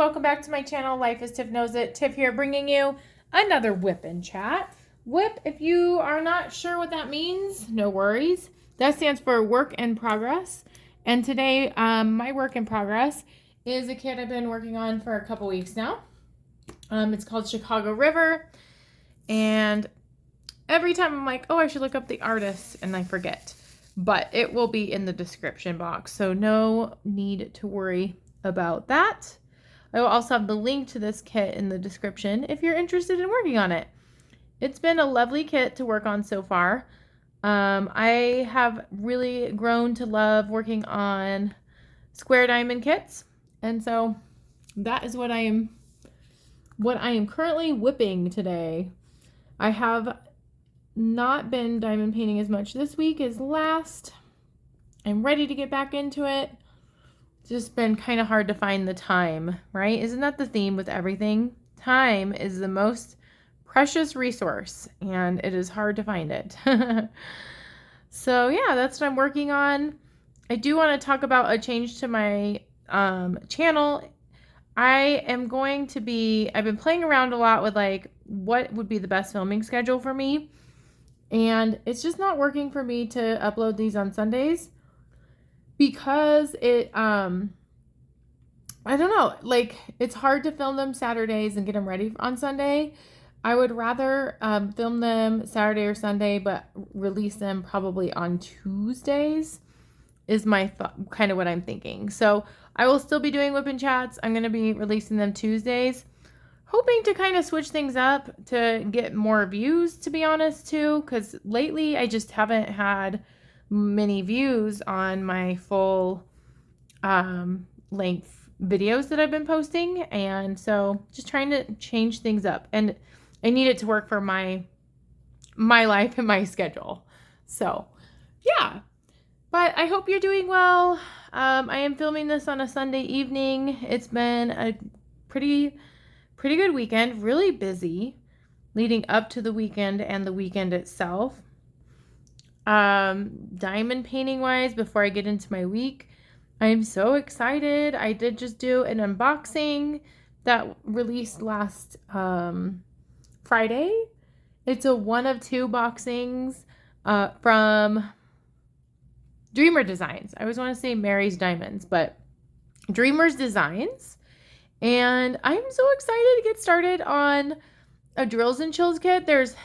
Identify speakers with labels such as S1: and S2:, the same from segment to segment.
S1: welcome back to my channel. Life as Tiff Knows It. Tiff here bringing you another WIP in chat. WIP, if you are not sure what that means, no worries. That stands for work in progress. And today, my work in progress is a kit I've been working on for a couple weeks now. It's called Chicago River. And every time I'm like, oh, I should look up the artist, and I forget. But it will be in the description box, so no need to worry about that. I will also have the link to this kit in the description if you're interested in working on it. It's been a lovely kit to work on so far. I have really grown to love working on square diamond kits, and so that is what I am currently whipping today. I have not been diamond painting as much this week as last. I'm ready to get back into it. It's just been kind of hard to find the time, right? Isn't that the theme with everything? Time is the most precious resource, and it is hard to find it. So yeah, that's what I'm working on. I do want to talk about a change to my channel. I've been playing around a lot with like what would be the best filming schedule for me. And it's just not working for me to upload these on Sundays because I don't know, like it's hard to film them Saturdays and get them ready on Sunday. I would rather film them Saturday or Sunday, but release them probably on Tuesdays is my kind of what I'm thinking. So I will still be doing whip and chats. I'm going to be releasing them Tuesdays. Hoping to kind of switch things up to get more views, to be honest, too, because lately I just haven't had many views on my full length videos that I've been posting, and so just trying to change things up, and I need it to work for my life and my schedule. So yeah, but I hope you're doing well. I am filming this on a Sunday evening. It's been a pretty good weekend, really busy leading up to the weekend and the weekend itself. Diamond painting wise, before I get into my week, I'm so excited. I did just do an unboxing that released last Friday. It's a one of two boxings from Dreamer Designs. I always want to say Mary's Diamonds, but Dreamer's Designs. And I'm so excited to get started on a Drills and Chills kit. There's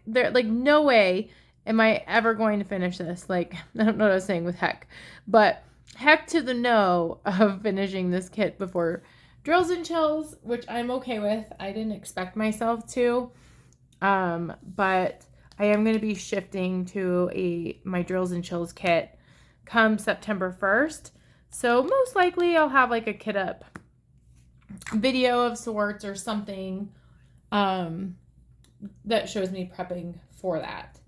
S1: no way am I ever going to finish this. Like, I don't know what I was saying with heck, but heck to the no of finishing this kit before Drills and Chills, which I'm okay with. I didn't expect myself to, but I am going to be shifting to my Drills and Chills kit come September 1st. So most likely I'll have like a kit up video of sorts or something that shows me prepping for that.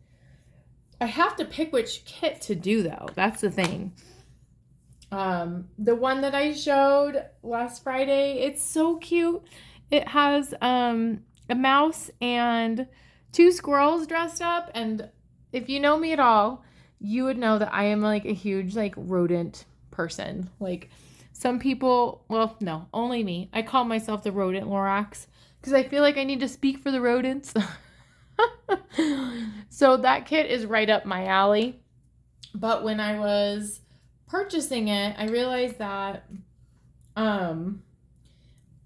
S1: I have to pick which kit to do though. That's the thing. The one that I showed last Friday, it's so cute. It has a mouse and two squirrels dressed up, and if you know me at all, you would know that I am like a huge like rodent person. Like some people, well, no, only me. I call myself the rodent Lorax because I feel like I need to speak for the rodents. So that kit is right up my alley. But when I was purchasing it, I realized that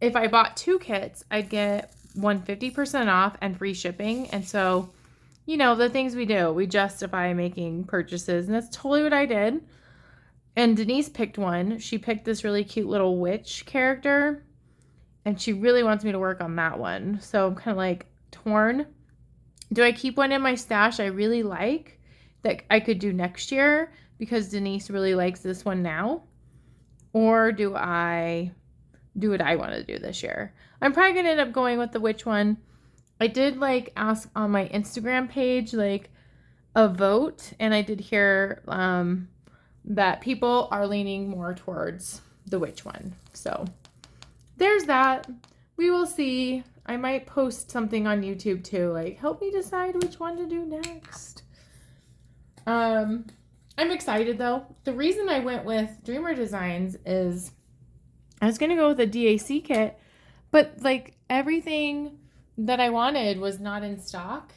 S1: if I bought two kits, I'd get 50% off and free shipping. And so, you know, the things we do, we justify making purchases. And that's totally what I did. And Denise picked one. She picked this really cute little witch character, and she really wants me to work on that one. So I'm kind of like torn. Do I keep one in my stash I really like that I could do next year because Denise really likes this one now? Or do I do what I want to do this year? I'm probably going to end up going with the witch one. I did like ask on my Instagram page like a vote, and I did hear that people are leaning more towards the witch one. So there's that. We will see. I might post something on YouTube too, like help me decide which one to do next. I'm excited though. The reason I went with Dreamer Designs is I was going to go with a DAC kit, but like everything that I wanted was not in stock.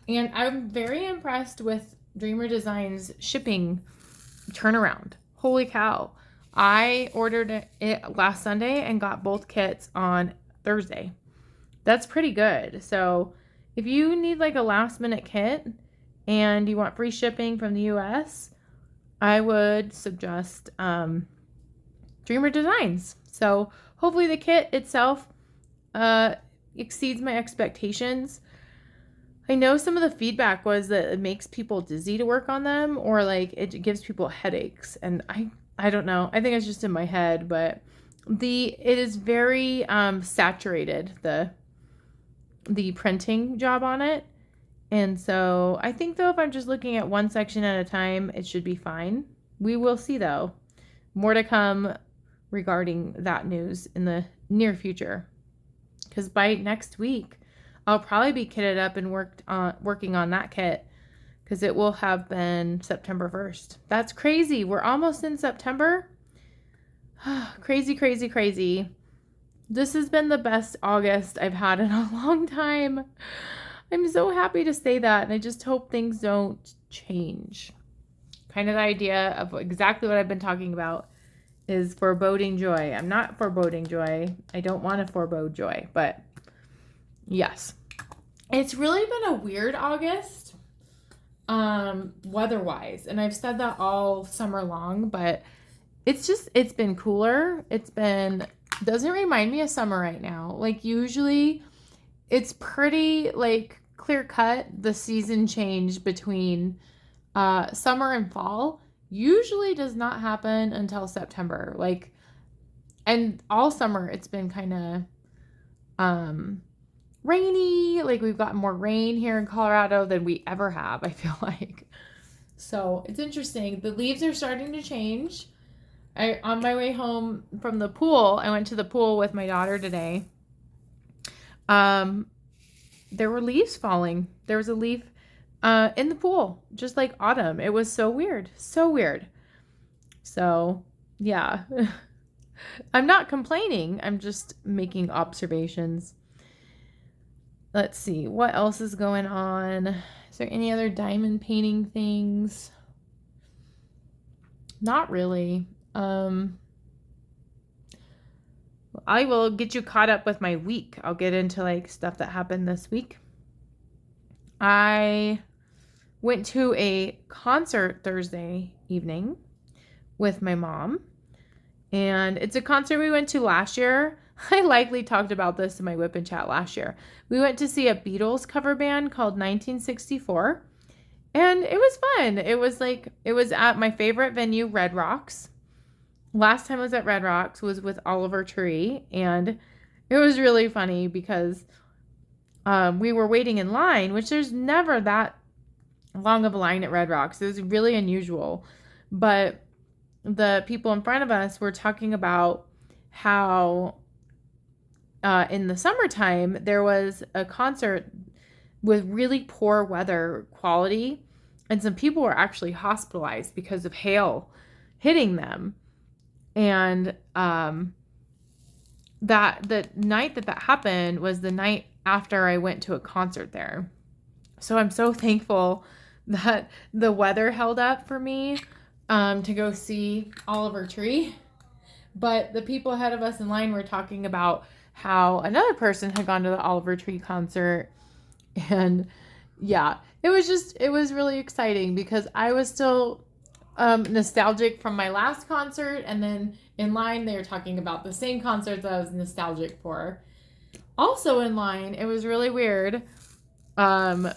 S1: And I'm very impressed with Dreamer Designs shipping turnaround. Holy cow. I ordered it last Sunday and got both kits on Thursday. That's pretty good. So if you need like a last minute kit and you want free shipping from the US, I would suggest Dreamer Designs. So hopefully the kit itself exceeds my expectations. I know some of the feedback was that it makes people dizzy to work on them, or like it gives people headaches. And I don't know. I think it's just in my head, but it is very saturated, the printing job on it. And so I think though, if I'm just looking at one section at a time, it should be fine. We will see though. More to come regarding that news in the near future. Because by next week, I'll probably be kitted up and working on that kit, because it will have been September 1st. That's crazy. We're almost in September. Crazy, crazy, crazy. This has been the best August I've had in a long time. I'm so happy to say that, and I just hope things don't change. Kind of the idea of exactly what I've been talking about is foreboding joy. I'm not foreboding joy. I don't want to forebode joy, but yes. It's really been a weird August, weather-wise, and I've said that all summer long, but it's been cooler. Doesn't remind me of summer right now. Like usually it's pretty like clear cut, the season change between summer and fall usually does not happen until September. Like, and all summer it's been kind of rainy. Like we've gotten more rain here in Colorado than we ever have, I feel like. So it's interesting. The leaves are starting to change. On my way home from the pool, I went to the pool with my daughter today. There were leaves falling. There was a leaf in the pool, just like autumn. It was so weird. So weird. So, yeah. I'm not complaining. I'm just making observations. Let's see. What else is going on? Is there any other diamond painting things? Not really. I will get you caught up with my week. I'll get into like stuff that happened this week. I went to a concert Thursday evening with my mom, and it's a concert we went to last year. I likely talked about this in my WIP and chat last year. We went to see a Beatles cover band called 1964, and it was fun. It was at my favorite venue, Red Rocks. Last time I was at Red Rocks was with Oliver Tree, and it was really funny because we were waiting in line, which there's never that long of a line at Red Rocks. It was really unusual. But the people in front of us were talking about how in the summertime there was a concert with really poor weather quality, and some people were actually hospitalized because of hail hitting them. And that the night that happened was the night after I went to a concert there. So I'm so thankful that the weather held up for me to go see Oliver Tree. But the people ahead of us in line were talking about how another person had gone to the Oliver Tree concert. And yeah, it was really exciting because I was still nostalgic from my last concert, and then in line they were talking about the same concert that I was nostalgic for. Also in line, it was really weird. There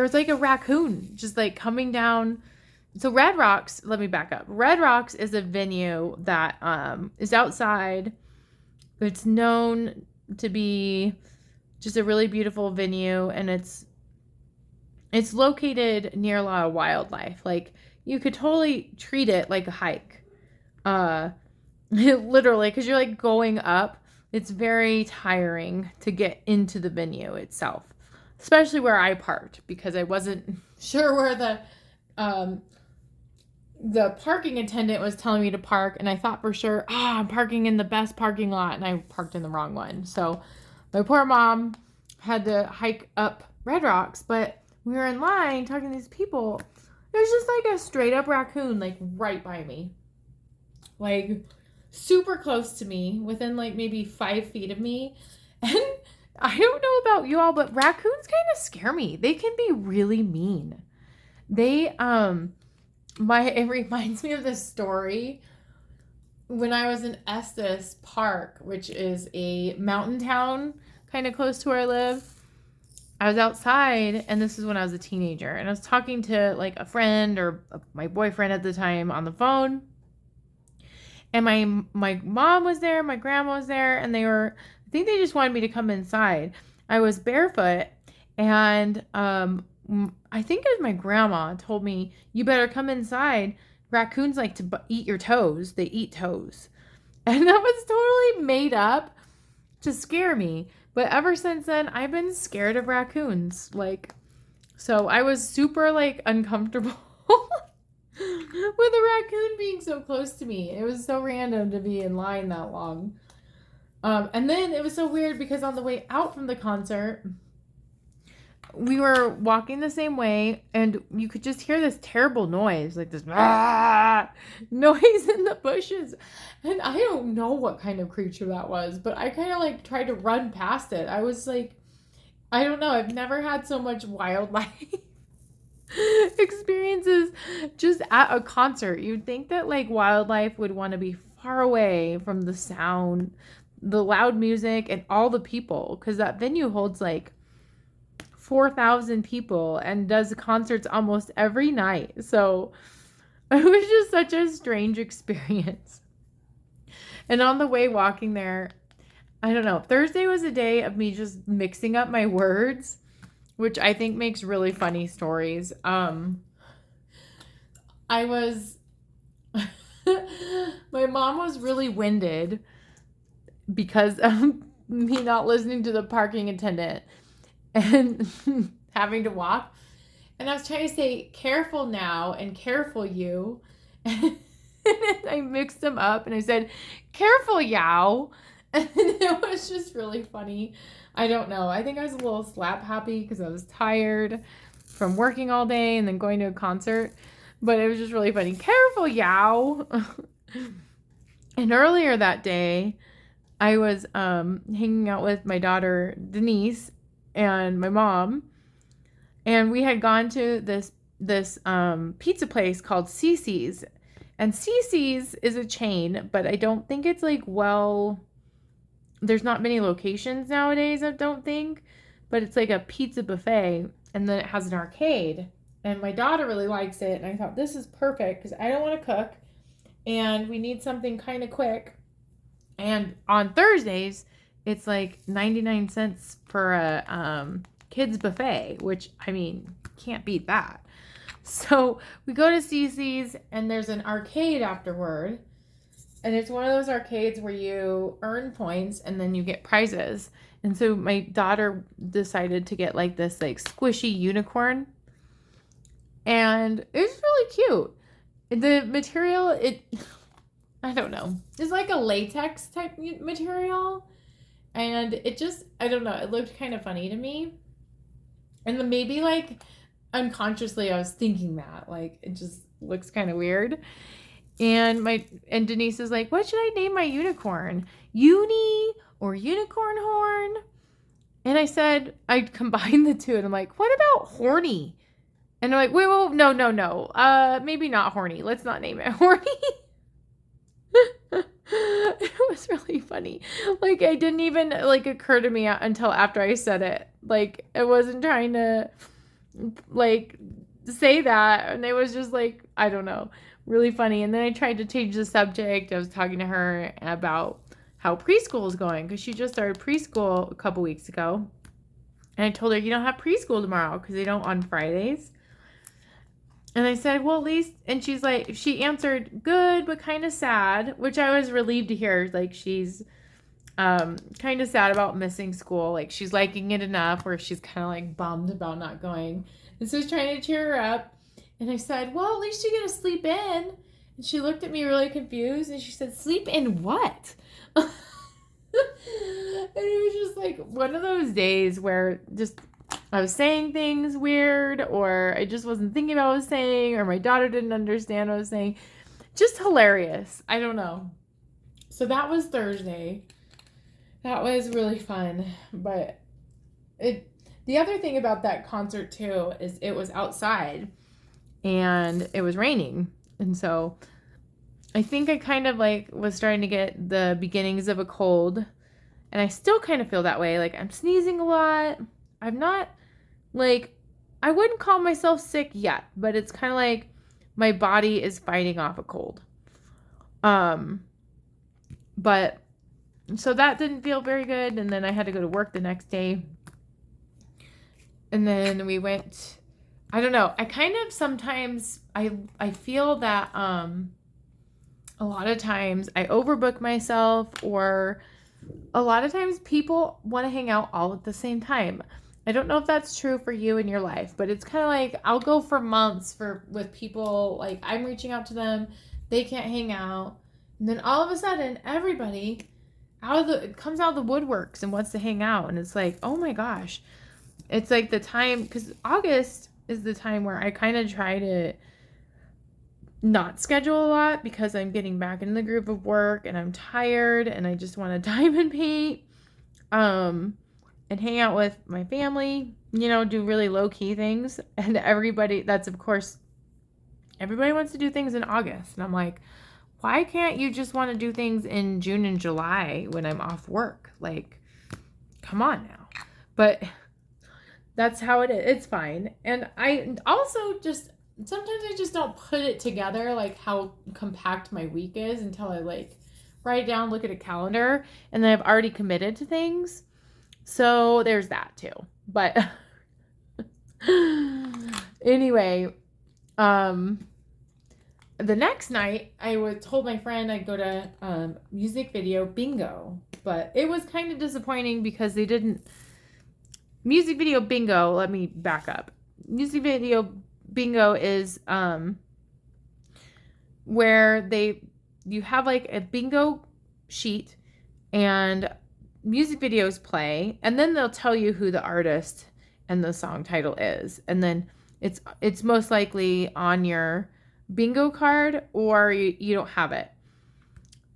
S1: was like a raccoon just like coming down. So Red Rocks, let me back up. Red Rocks is a venue that is outside. It's known to be just a really beautiful venue, and it's located near a lot of wildlife. Like, you could totally treat it like a hike. Literally, because you're like going up. It's very tiring to get into the venue itself. Especially where I parked, because I wasn't sure where the parking attendant was telling me to park, and I thought for sure, I'm parking in the best parking lot, and I parked in the wrong one. So my poor mom had to hike up Red Rocks, but we were in line talking to these people. There's just like a straight up raccoon, like right by me, like super close to me, within like maybe 5 feet of me. And I don't know about you all, but raccoons kind of scare me. They can be really mean. It reminds me of this story when I was in Estes Park, which is a mountain town kind of close to where I live. I was outside, and this is when I was a teenager, and I was talking to like a friend or my boyfriend at the time on the phone. And my mom was there, my grandma was there, and I think they just wanted me to come inside. I was barefoot, and I think it was my grandma told me, you better come inside. Raccoons like to eat your toes. They eat toes. And that was totally made up to scare me. But ever since then, I've been scared of raccoons. Like, so I was super like uncomfortable with a raccoon being so close to me. It was so random to be in line that long. And then it was so weird because on the way out from the concert, we were walking the same way, and you could just hear this terrible noise, like this noise in the bushes. And I don't know what kind of creature that was, but I kind of like tried to run past it. I was like, I don't know. I've never had so much wildlife experiences just at a concert. You'd think that like wildlife would want to be far away from the sound, the loud music, and all the people, because that venue holds like 4,000 people and does concerts almost every night. So it was just such a strange experience. And on the way walking there, I don't know, Thursday was a day of me just mixing up my words, which I think makes really funny stories. My mom was really winded because of me not listening to the parking attendant and having to walk. And I was trying to say, careful now and careful you. And I mixed them up and I said, careful yow. And it was just really funny. I don't know. I think I was a little slap happy because I was tired from working all day and then going to a concert. But it was just really funny. Careful yow. And earlier that day, I was hanging out with my daughter, Denise, and my mom, and we had gone to this pizza place called Cece's. And Cece's is a chain, but I don't think it's like, well, there's not many locations nowadays, I don't think, but it's like a pizza buffet, and then it has an arcade, and my daughter really likes it, and I thought this is perfect because I don't want to cook and we need something kind of quick. And on Thursdays, it's like 99 cents for a kids buffet, which, I mean, can't beat that. So we go to Cece's, and there's an arcade afterward. And it's one of those arcades where you earn points and then you get prizes. And so my daughter decided to get like this like squishy unicorn. And it was really cute. The material, I don't know. It's like a latex type material. And it just, I don't know, it looked kind of funny to me. And then maybe like unconsciously I was thinking that. Like it just looks kind of weird. And Denise is like, what should I name my unicorn? Uni or unicorn horn? And I said, I combined the two. And I'm like, what about horny? And I'm like, wait, no. Maybe not horny. Let's not name it horny. It was really funny. Like, it didn't even like occur to me until after I said it. Like, I wasn't trying to like say that. And it was just like, I don't know, really funny. And then I tried to change the subject. I was talking to her about how preschool is going because she just started preschool a couple weeks ago. And I told her, you don't have preschool tomorrow because they don't on Fridays. And I said, well, at least, and she's like, she answered, good, but kind of sad, which I was relieved to hear. Like, she's kind of sad about missing school. Like, she's liking it enough where she's kind of like bummed about not going. And so I was trying to cheer her up. And I said, well, at least you get to sleep in. And she looked at me really confused and she said, sleep in what? And it was just like one of those days where just I was saying things weird, or I just wasn't thinking about what I was saying, or my daughter didn't understand what I was saying. Just hilarious. I don't know. So that was Thursday. That was really fun. But the other thing about that concert too is it was outside and it was raining. And so I think I kind of like was starting to get the beginnings of a cold. And I still kind of feel that way. Like I'm sneezing a lot. I'm not like, I wouldn't call myself sick yet, but it's kind of like my body is fighting off a cold. But so that didn't feel very good. And then I had to go to work the next day. And then we went, I don't know. I kind of sometimes, I feel that, a lot of times I overbook myself, or a lot of times people want to hang out all at the same time. I don't know if that's true for you in your life, but it's kind of like I'll go for months with people, like I'm reaching out to them, they can't hang out, and then all of a sudden everybody comes out of the woodworks and wants to hang out, and it's like, oh my gosh, it's like the time, because August is the time where I kind of try to not schedule a lot because I'm getting back in the groove of work and I'm tired and I just want to diamond paint, and hang out with my family, do really low key things. And everybody wants to do things in August. And I'm like, why can't you just want to do things in June and July when I'm off work? Like, come on now. But that's how it is. It's fine. And I also sometimes I just don't put it together, like how compact my week is, until I like write it down, look at a calendar, and then I've already committed to things. So there's that too. But anyway, the next night I told my friend I'd go to music video bingo, but it was kind of disappointing because they didn't. Music video bingo, let me back up. Music video bingo is where you have like a bingo sheet and music videos play, and then they'll tell you who the artist and the song title is, and then it's most likely on your bingo card, or you don't have it.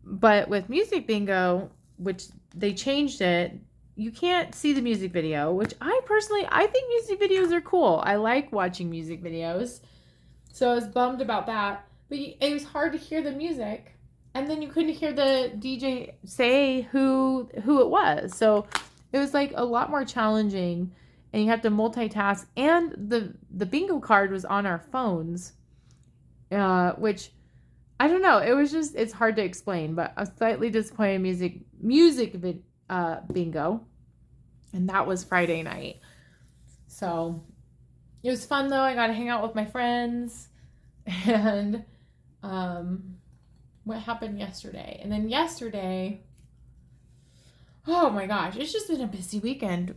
S1: But with music bingo, which they changed it, you can't see the music video, which I think music videos are cool. I like watching music videos. So I was bummed about that. But it was hard to hear the music. And then you couldn't hear the DJ say who it was. So it was like a lot more challenging. And you have to multitask. And the bingo card was on our phones. Which, I don't know. It's hard to explain. But I was slightly disappointed in music bingo, and that was Friday night. So it was fun though. I got to hang out with my friends. And what happened yesterday? And then yesterday, oh my gosh, it's just been a busy weekend.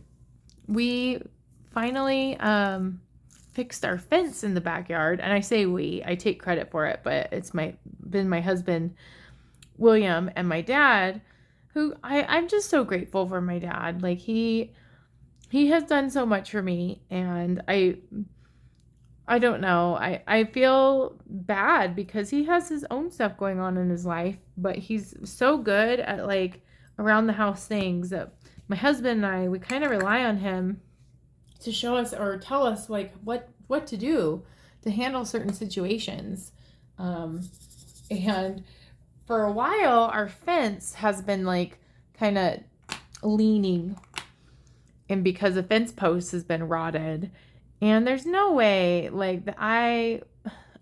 S1: We finally fixed our fence in the backyard, and I say I take credit for it, but it's been my husband William and my dad, who I'm just so grateful for my dad. Like he has done so much for me, and I don't know. I feel bad because he has his own stuff going on in his life, but he's so good at like around the house things that my husband and we kind of rely on him to show us or tell us like what to do to handle certain situations. And for a while, our fence has been like kind of leaning, and because the fence post has been rotted, and there's no way like I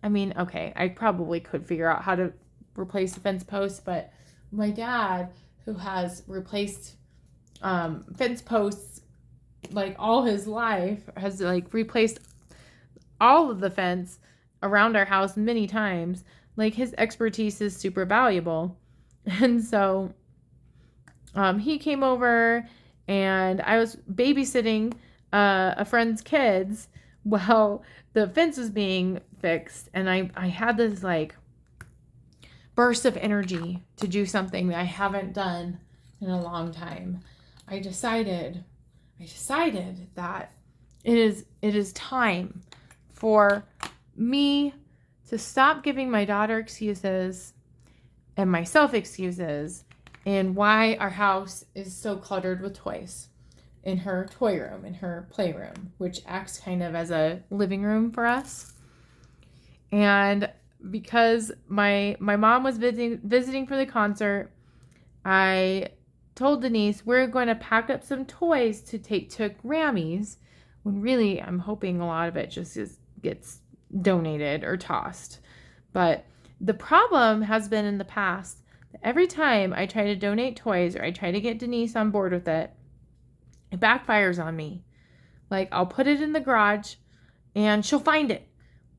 S1: mean, okay, I probably could figure out how to replace the fence post, but my dad, who has replaced fence posts like all his life, has like replaced all of the fence around our house many times. Like his expertise is super valuable. And so he came over, and I was babysitting a friend's kids Well, the fence was being fixed, and I had this like burst of energy to do something that I haven't done in a long time. I decided that it is time for me to stop giving my daughter excuses and myself excuses and why our house is so cluttered with toys in her toy room, in her playroom, which acts kind of as a living room for us. And because my mom was visiting for the concert, I told Denise we're going to pack up some toys to take to Grammys, when really I'm hoping a lot of it just gets donated or tossed. But the problem has been in the past that every time I try to donate toys or I try to get Denise on board with it, it backfires on me. Like, I'll put it in the garage and she'll find it.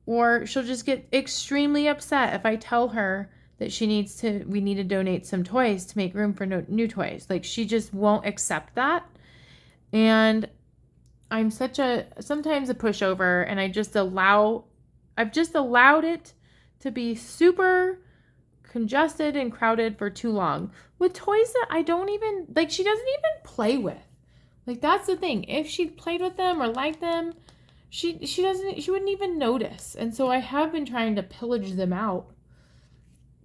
S1: Or she'll just get extremely upset if I tell her that we need to donate some toys to make room for new toys. Like, she just won't accept that. And I'm sometimes a pushover, and I've just allowed it to be super congested and crowded for too long with toys that I don't even, like, she doesn't even play with. Like, that's the thing. If she played with them or liked them, she wouldn't even notice. And so I have been trying to pillage them out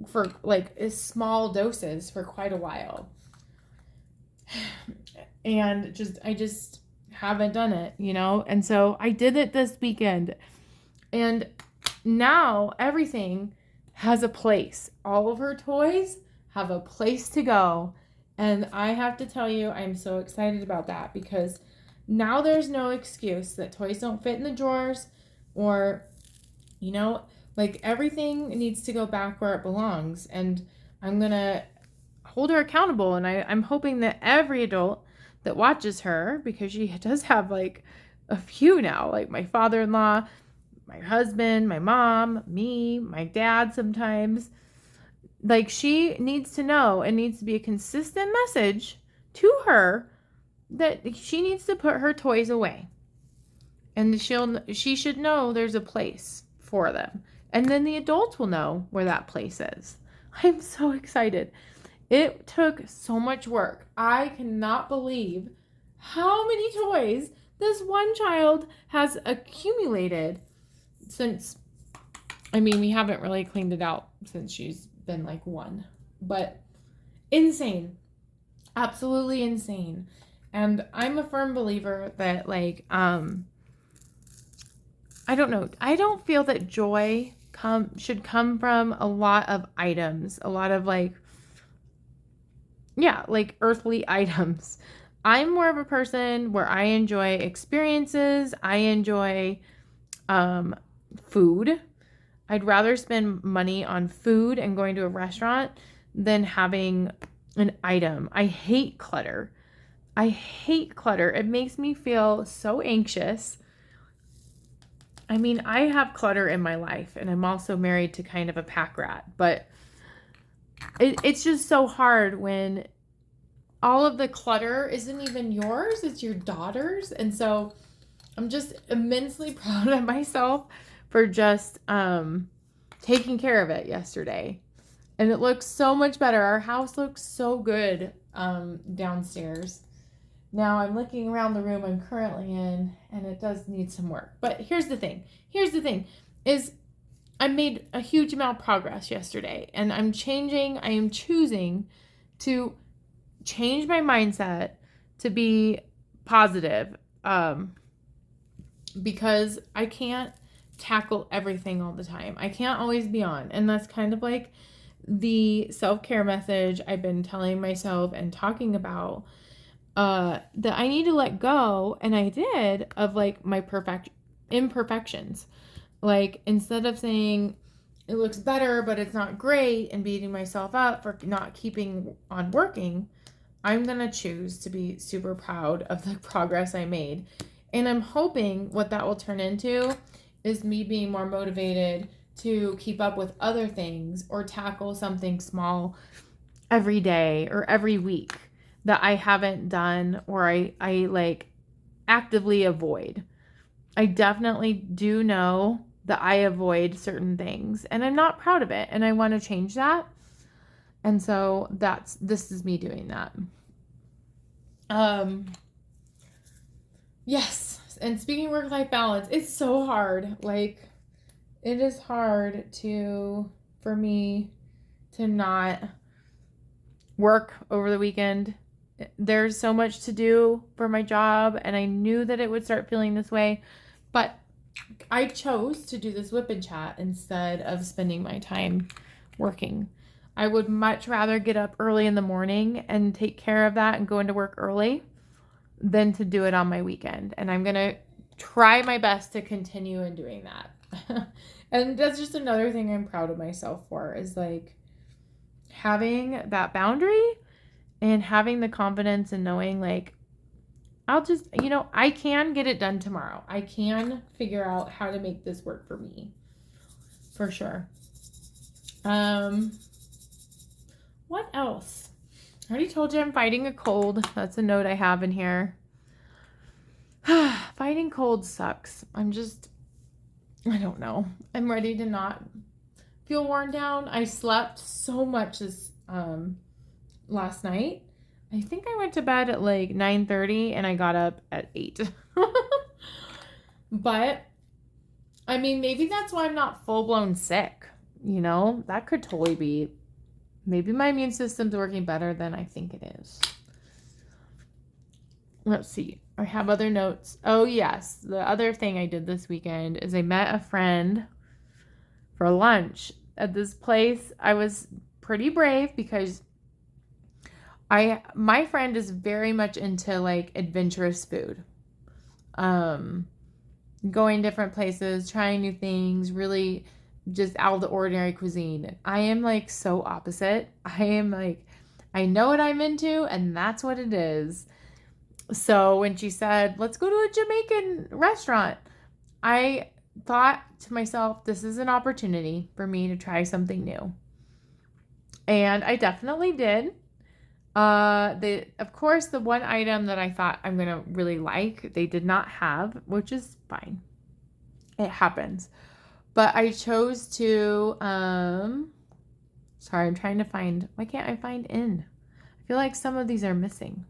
S1: for like small doses for quite a while. And I just haven't done it, And so I did it this weekend. And now everything has a place. All of her toys have a place to go. And I have to tell you, I'm so excited about that, because now there's no excuse that toys don't fit in the drawers, or, like, everything needs to go back where it belongs. And I'm going to hold her accountable. And I'm hoping that every adult that watches her, because she does have like a few now, like my father-in-law, my husband, my mom, me, my dad sometimes, like, she needs to know, and needs to be a consistent message to her that she needs to put her toys away. And she should know there's a place for them. And then the adults will know where that place is. I'm so excited. It took so much work. I cannot believe how many toys this one child has accumulated since, we haven't really cleaned it out since she's been like 1, but insane, absolutely insane. And I'm a firm believer that, like, I don't know, I don't feel that joy should come from a lot of items, a lot of like earthly items. I'm more of a person where I enjoy experiences. I enjoy food. I'd rather spend money on food and going to a restaurant than having an item. I hate clutter. It makes me feel so anxious. I have clutter in my life, and I'm also married to kind of a pack rat, but it's just so hard when all of the clutter isn't even yours, it's your daughter's. And so I'm just immensely proud of myself for just taking care of it yesterday. And it looks so much better. Our house looks so good downstairs. Now I'm looking around the room I'm currently in, and it does need some work. But here's the thing is I made a huge amount of progress yesterday, and I am choosing to change my mindset to be positive, because I can't tackle everything all the time. I can't always be on. And that's kind of like the self-care message I've been telling myself and talking about, that I need to let go, and I did, of like my imperfections. Like, instead of saying it looks better but it's not great and beating myself up for not keeping on working, I'm gonna choose to be super proud of the progress I made. And I'm hoping what that will turn into is me being more motivated to keep up with other things, or tackle something small every day or every week that I haven't done, or I like actively avoid. I definitely do know that I avoid certain things and I'm not proud of it and I want to change that. And so this is me doing that. Yes. And speaking of work-life balance, it's so hard. Like, it is hard for me to not work over the weekend. There's so much to do for my job, and I knew that it would start feeling this way, but I chose to do this WIP and chat instead of spending my time working. I would much rather get up early in the morning and take care of that and go into work early than to do it on my weekend. And I'm going to try my best to continue in doing that. And that's just another thing I'm proud of myself for, is like having that boundary and having the confidence and knowing like, I'll just, I can get it done tomorrow. I can figure out how to make this work for me. For sure. What else? I already told you I'm fighting a cold. That's a note I have in here. Fighting cold sucks. I don't know. I'm ready to not feel worn down. I slept so much this last night. I think I went to bed at like 9:30 and I got up at 8. But I mean, maybe that's why I'm not full-blown sick. That could totally be. Maybe my immune system's working better than I think it is. Let's see. I have other notes. Oh, yes. The other thing I did this weekend is I met a friend for lunch at this place. I was pretty brave because my friend is very much into like adventurous food. Going different places, trying new things, really just out of the ordinary cuisine. I am like so opposite. I am like, I know what I'm into and that's what it is. So when she said, let's go to a Jamaican restaurant, I thought to myself, this is an opportunity for me to try something new. And I definitely did. Of course, the one item that I thought I'm going to really like, they did not have, which is fine. It happens. But I chose to, sorry, I'm trying to find, why can't I find in? I feel like some of these are missing.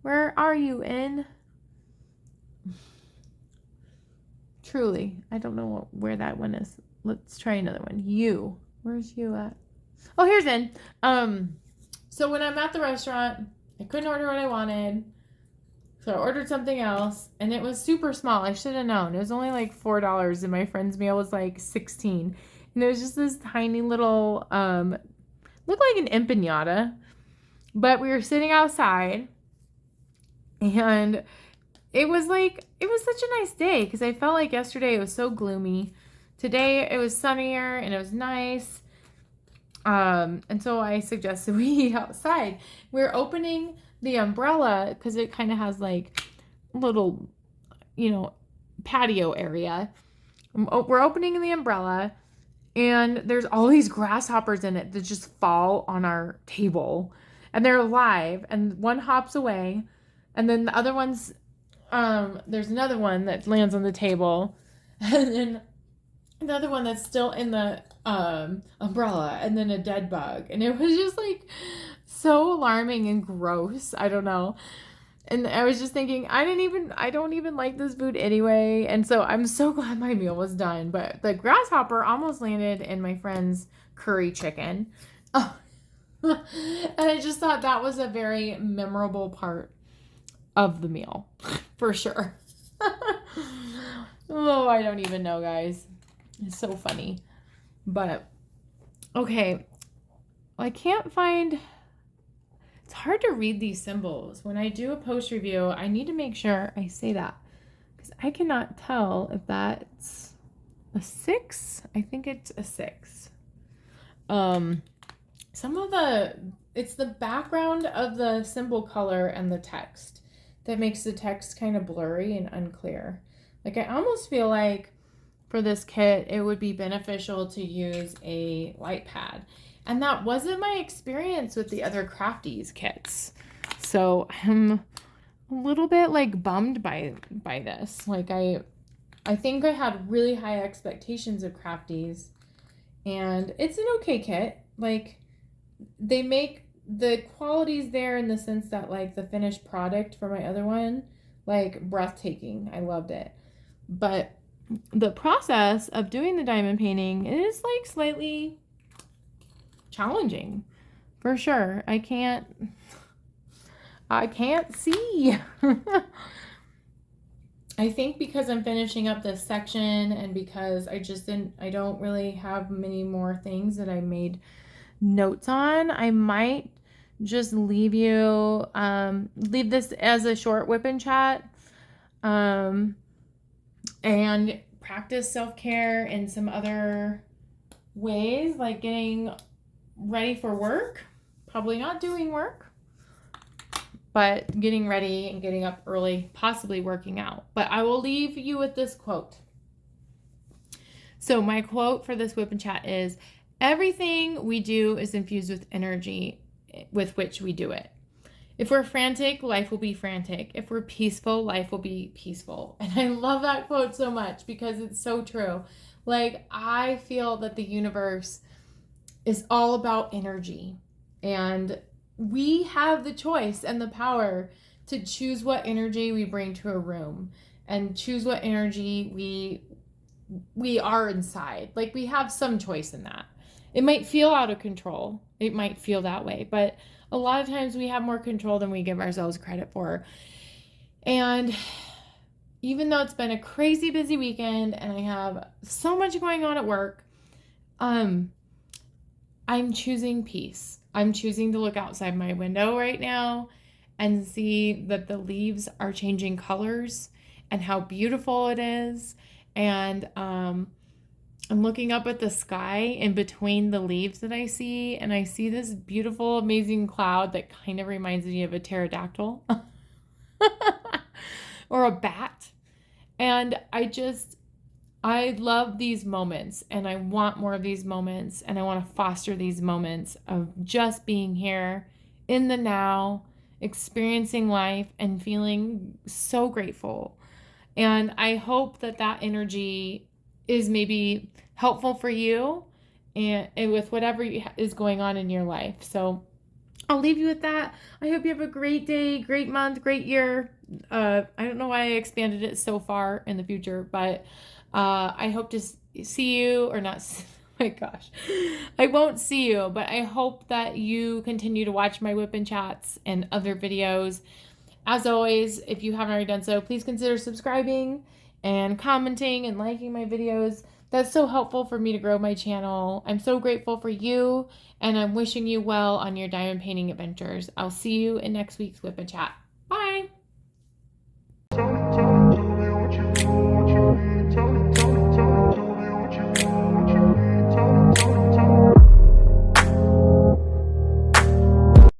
S1: Where are you in? Truly, I don't know where that one is. Let's try another one. You. Where's you at? Oh, here's in. So when I'm at the restaurant, I couldn't order what I wanted. So I ordered something else, and it was super small. I should have known. It was only like $4, and my friend's meal was like $16. And it was just this tiny little, looked like an empanada. But we were sitting outside, and it was such a nice day because I felt like yesterday it was so gloomy. Today it was sunnier, and it was nice. And so I suggested we eat outside. We're opening the umbrella because it kind of has like little, patio area. We're opening the umbrella and there's all these grasshoppers in it that just fall on our table and they're alive and one hops away and then the other one's, there's another one that lands on the table and then another one that's still in the umbrella and then a dead bug. And it was just like so alarming and gross. I don't know. And I was just thinking, I don't even like this food anyway. And so I'm so glad my meal was done. But the grasshopper almost landed in my friend's curry chicken. Oh. And I just thought that was a very memorable part of the meal. For sure. Oh, I don't even know, guys. It's so funny. But, okay. I can't find... It's hard to read these symbols. When I do a post review, I need to make sure I say that. Because I cannot tell if that's a 6. I think it's a 6. It's the background of the symbol color and the text that makes the text kind of blurry and unclear. Like, I almost feel like for this kit, it would be beneficial to use a light pad. And that wasn't my experience with the other Crafties kits. So I'm a little bit like bummed by this. Like I think I had really high expectations of Crafties, and it's an okay kit. Like, they make the qualities there in the sense that, like, the finished product for my other one, like, breathtaking. I loved it. But the process of doing the diamond painting is, like, slightly challenging, for sure. I can't see. I think because I'm finishing up this section and because I don't really have many more things that I made notes on, I might just leave this as a short whip and chat, and practice self-care in some other ways, like getting ready for work, probably not doing work, but getting ready and getting up early, possibly working out. But I will leave you with this quote. So my quote for this whip and chat is, everything we do is infused with energy with which we do it. If we're frantic, life will be frantic. If we're peaceful, life will be peaceful. And I love that quote so much because it's so true. Like, I feel that the universe is all about energy, and we have the choice and the power to choose what energy we bring to a room and choose what energy we are inside. Like, we have some choice in that. It might feel out of control. It might feel that way, but a lot of times we have more control than we give ourselves credit for. And even though it's been a crazy busy weekend and I have so much going on at work, I'm choosing peace. I'm choosing to look outside my window right now and see that the leaves are changing colors and how beautiful it is. And I'm looking up at the sky in between the leaves that I see, and I see this beautiful, amazing cloud that kind of reminds me of a pterodactyl or a bat. And I love these moments, and I want more of these moments, and I want to foster these moments of just being here in the now, experiencing life and feeling so grateful. And I hope that that energy is maybe helpful for you and with whatever is going on in your life. So I'll leave you with that. I hope you have a great day, great month, great year. I don't know why I expanded it so far in the future, but I hope to see you, or not. Oh my gosh, I won't see you, but I hope that you continue to watch my whip and chats and other videos. As always, if you haven't already done so, please consider subscribing and commenting and liking my videos. That's so helpful for me to grow my channel. I'm so grateful for you, and I'm wishing you well on your diamond painting adventures. I'll see you in next week's whip and chat.